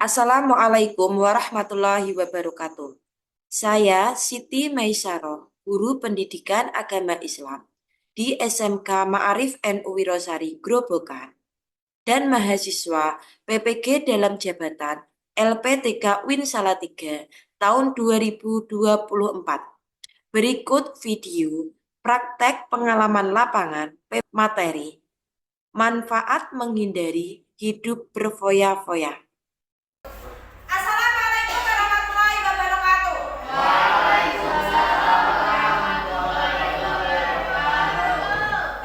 Assalamualaikum warahmatullahi wabarakatuh. Saya Siti Maisaroh, guru pendidikan agama Islam di SMK Ma'arif NU Wirosari, Grobogan, dan mahasiswa PPG dalam jabatan LPTK Win Salatiga tahun 2024. Berikut video praktek pengalaman lapangan materi manfaat menghindari hidup berfoya-foya. Assalamualaikum warahmatullahi wabarakatuh.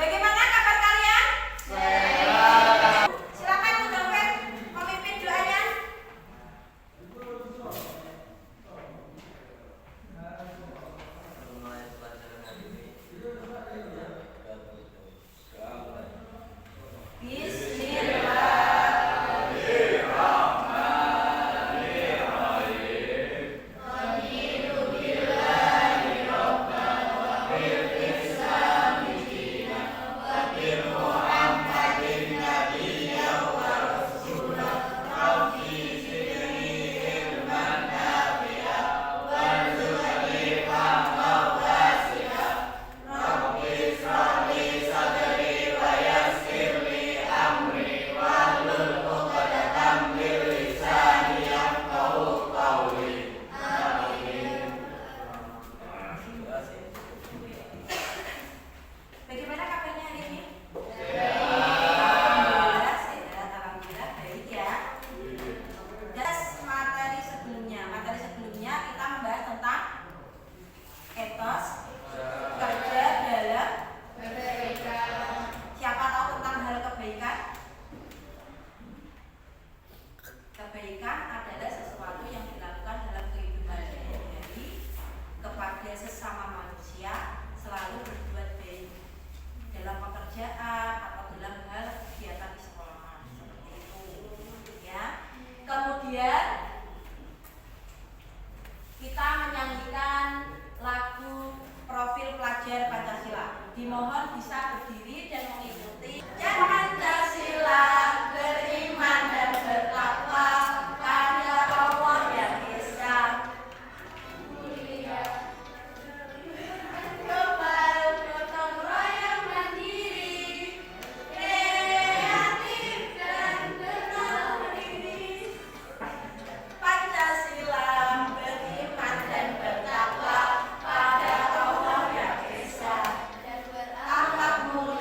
Bagaimana kabar kalian? Silakan Bu Taufik memimpin doanya. Bagaimana kabarnya hari ini? Alhamdulillah sehat, alhamdulillah baik ya. Materi sebelumnya kita membahas tentang etos kerja dalam kebaikan. Siapa tahu tentang hal kebaikan? Kebaikan adalah sesuatu yang dilakukan dalam kehidupan sehari-hari kepada sesama manusia, selalu berbuat baik dalam pekerjaan atau dalam hal kegiatan di sekolah seperti itu ya. Kemudian kita menyanyikan lagu Profil Pelajar Pancasila. Dimohon bisa berdiri dan mengikuti. Pancasila beriman dan bertakwa pada Allah yang Esa, kebal gotong royong mandiri, kreatif dan berdiri. Pancasila beriman dan bertakwa pada Allah yang Esa, dan berakhlak mulia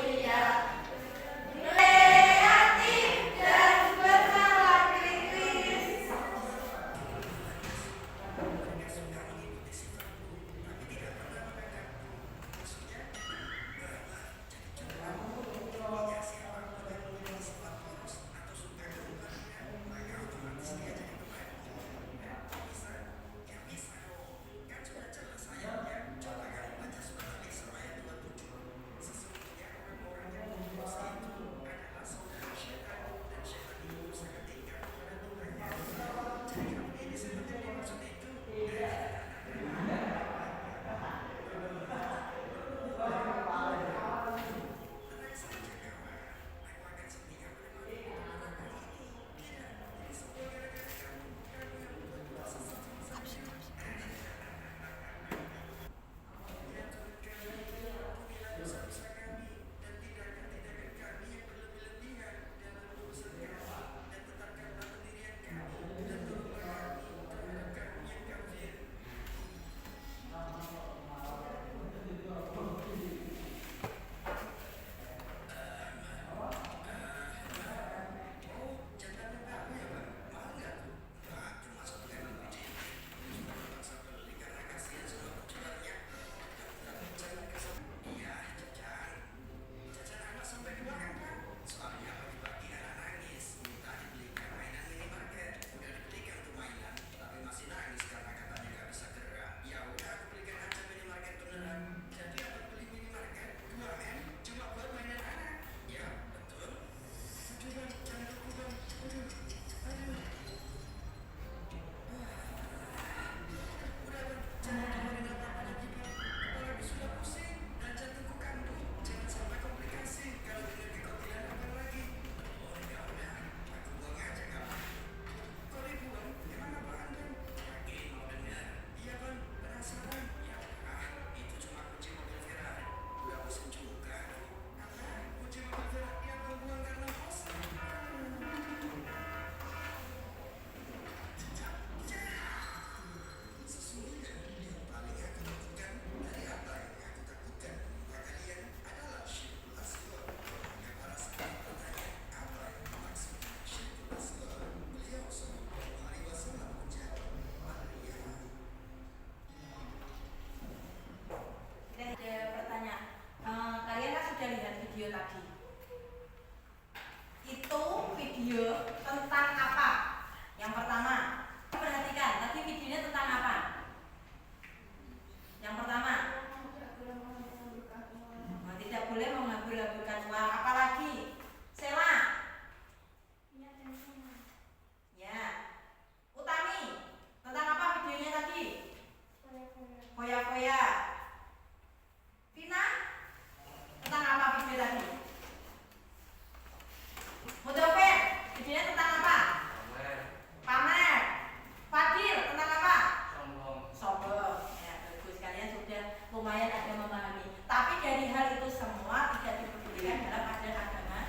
lumayan ada memahami. Tapi dari hal itu semua tidak diperbolehkan dalam ajaran agama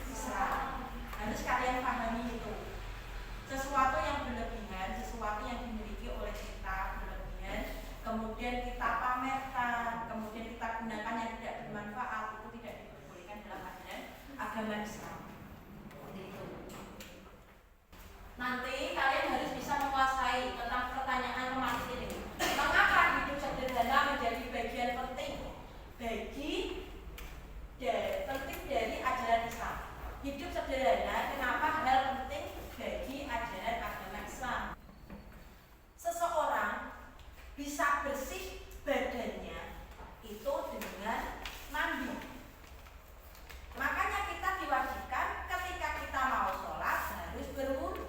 Islam. Harus kalian pahami itu. Sesuatu yang berlebihan, sesuatu yang dimiliki oleh kita berlebihan, kemudian kita pamerkan, kemudian kita gunakan yang tidak bermanfaat, itu tidak diperbolehkan dalam ajaran agama Islam. Seperti itu. Nanti kalian harus bisa menguasai tentang pertanyaan romantis ini. Mengapa hidup sederhana menjadi bagian penting dari ajaran Islam? Hidup sederhana, kenapa hal penting bagi ajaran agama Islam? Seseorang bisa bersih badannya itu dengan mandi. Makanya kita diwajibkan ketika kita mau sholat harus berwudu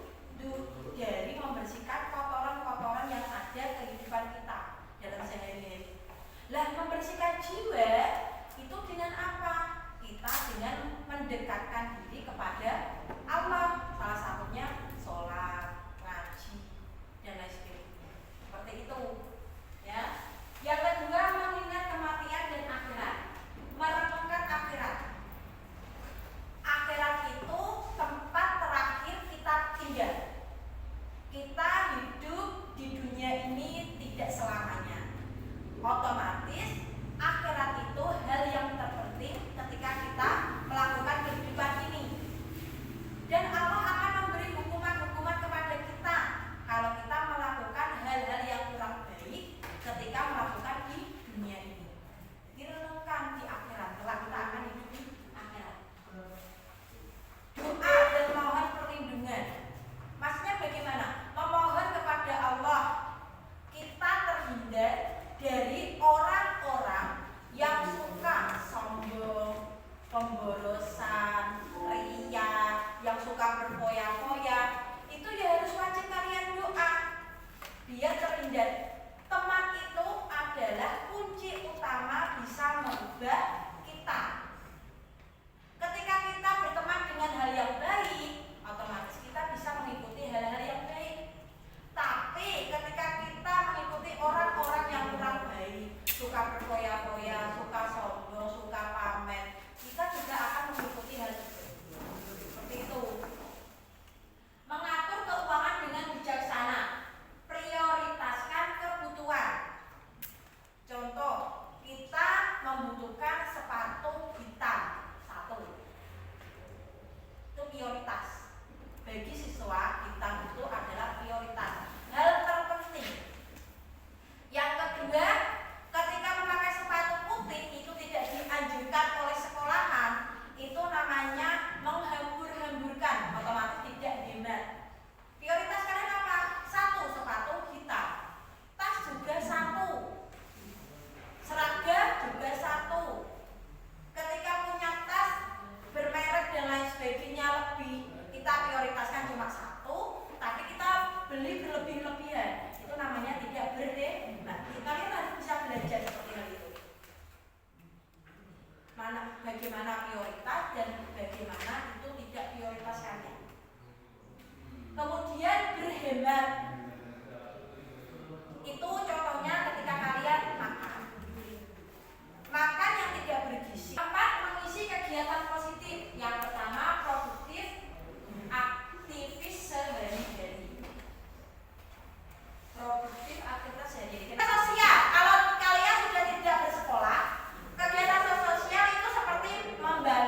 dari membersihkan kotoran-kotoran yang ada kehidupan kita dalam sehari-hari. Lah, membersihkan jiwa itu dengan apa? Kita dengan mendekatkan diri kepada Allah. Salah satunya sholat, ngaji, dan lain sebagainya. Seperti itu, ya. Yang kedua, mengingat kematian dan akhirat, merenungkan akhirat. Akhirat itu tempat terakhir kita tinggal. Kita hidup di dunia ini tidak selamanya. Otomatis akhirat itu hal yang terpenting ketika kita melakukan kehidupan ini. Dan Allah akan memberi hukuman-hukuman kepada kita kalau kita melakukan hal-hal yang kurang baik ketika melakukan di dunia ini. Direnungkan di akhirat, kelak kita akan hidup di akhirat. Doa dan mohon perlindungan. Maksudnya bagaimana? Memohon kepada Allah kita terhindar dari orang-orang yang suka sombong, pemborosan, ria, yang suka berfoya-foya. Itu ya harus wajib kalian doa biar terhindar. Teman itu adalah kunci utama bisa mengubah kita. Ketika kita berteman dengan hal yang baik, otomatis kita bisa mengikuti hal-hal yang baik. Tapi ketika kita mengikuti orang-orang yang kurang baik, suka berfoya-foya, suka sombong, suka pamer, kita juga akan mengikuti hal tersebut. Seperti itu. Mengatur keuangan dengan bijaksana, prioritaskan kebutuhan. Contoh, kita membutuhkan sepatu hitam 1. Itu prioritas. Bagi siswa, hitam itu adalah prioritas, hal terpenting. Yang kedua, ketika memakai sepatu putih itu tidak dianjurkan oleh sekolahan. Itu namanya menghambur-hamburkan, otomatis tidak hemat. Prioritas kalian apa? 1, sepatu hitam. Tas juga 1. Seragam juga 1. Ketika punya tas bermerek dan lain sebagainya lebih, kita prioritaskan cuma 1, tapi kita beli berlebih-lebihan. Itu namanya tidak berhemat. Kalian harus bisa belajar seperti hal itu. Bagaimana prioritas dan bagaimana itu tidak prioritas kalian. Kemudian berhemat. Itu contohnya ketika kalian makan. Makan yang tidak bergizi. 4, mengisi kegiatan positif. Yang pertama, produktif, aktivis sehari-hari. Produktif aktivitas sehari-hari. Sosial. Kalau kalian sudah tidak bersekolah, kegiatan sosial itu seperti membaca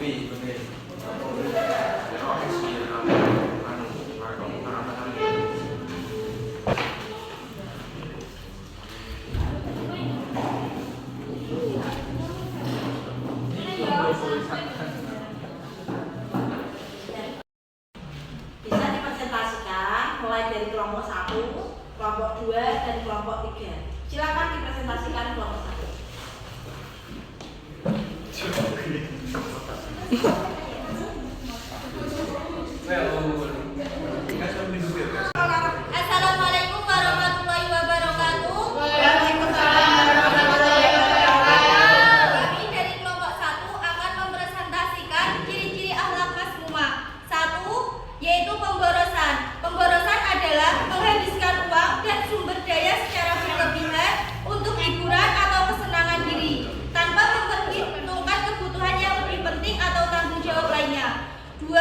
Bisa dipresentasikan mulai dari kelompok 1, kelompok 2, dan kelompok 3. Silakan dipresentasikan kelompok 1. Assalamualaikum warahmatullahi wabarakatuh. Waalaikumsalam warahmatullahi wabarakatuh. Kami dari kelompok 1 akan mempresentasikan ciri-ciri akhlak masmumah. 1. Yaitu pemborosan. Pemborosan adalah menghabiskan uang dan sumber daya secara berlebihan untuk hiburan atau kesenangan diri tanpa memperhitungkan kebutuhan yang lebih penting atau tanggung jawab lainnya. 2.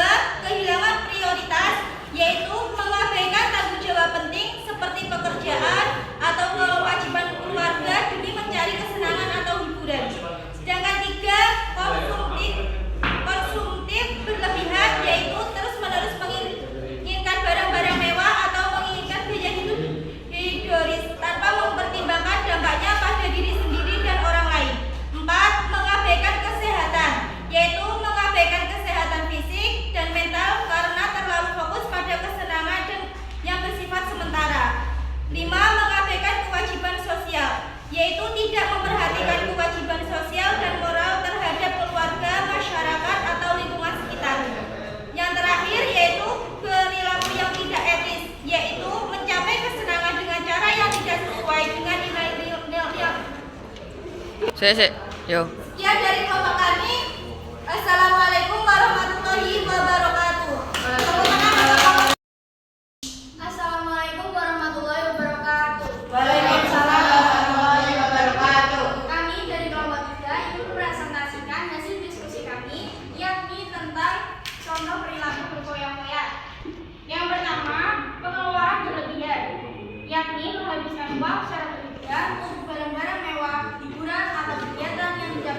Kehilangan prioritas, yaitu mengabaikan tanggung jawab penting seperti pekerjaan atau kewajiban keluarga demi mencari kesenangan atau hiburan. Sedangkan 3. Konsumtif berlebihan, yaitu terus-menerus menginginkan barang-barang mewah atau menginginkan gaya hidup hedonis tanpa mempertimbangkan dampaknya pada diri sendiri dan orang lain. 4. Mengabaikan kesehatan, yaitu mengabaikan kesehatan fisik dan mental karena terlalu fokus pada kesenangan dan yang bersifat sementara. 5. Mengabaikan kewajiban sosial, yaitu tidak memperhatikan kewajiban sosial dan moral terhadap keluarga, masyarakat, atau lingkungan sekitar. Yang terakhir yaitu perilaku yang tidak etis, yaitu mencapai kesenangan dengan cara yang tidak sesuai dengan nilai-nilai. Yo. Sekian dari kelompok kami. Assalamualaikum warahmatullahi wabarakatuh. Assalamualaikum warahmatullahi wabarakatuh. Waalaikumsalam warahmatullahi wabarakatuh. Kami dari kelompok 3 ingin mempresentasikan hasil diskusi kami, yakni tentang contoh perilaku berfoya-foya. Yang pertama, pengeluaran berlebihan, yakni menghabiskan uang secara berlebihan untuk barang-barang mewah, hiburan atau kegiatan yang tidak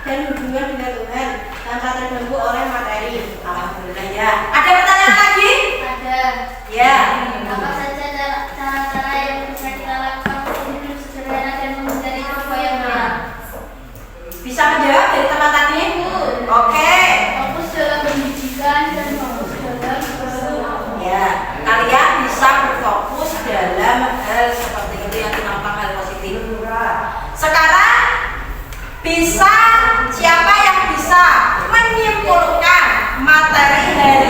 dan hubungan dengan Tuhan tanpa terbelenggu oleh materi. Alhamdulillah ya. Ada pertanyaan lagi? Ada. Ya. Apa saja cara-cara yang bisa kita lakukan untuk hidup sederhana dan menghindari risiko yang berat? Bisa menjawab dari teman tadi? Oke. Fokus dalam pendidikan dan fokus dalam Ya, kalian bisa berfokus dalam hal seperti itu yang dinamakan hal positif. Sekarang bisa siapa yang bisa menyimpulkan materi hari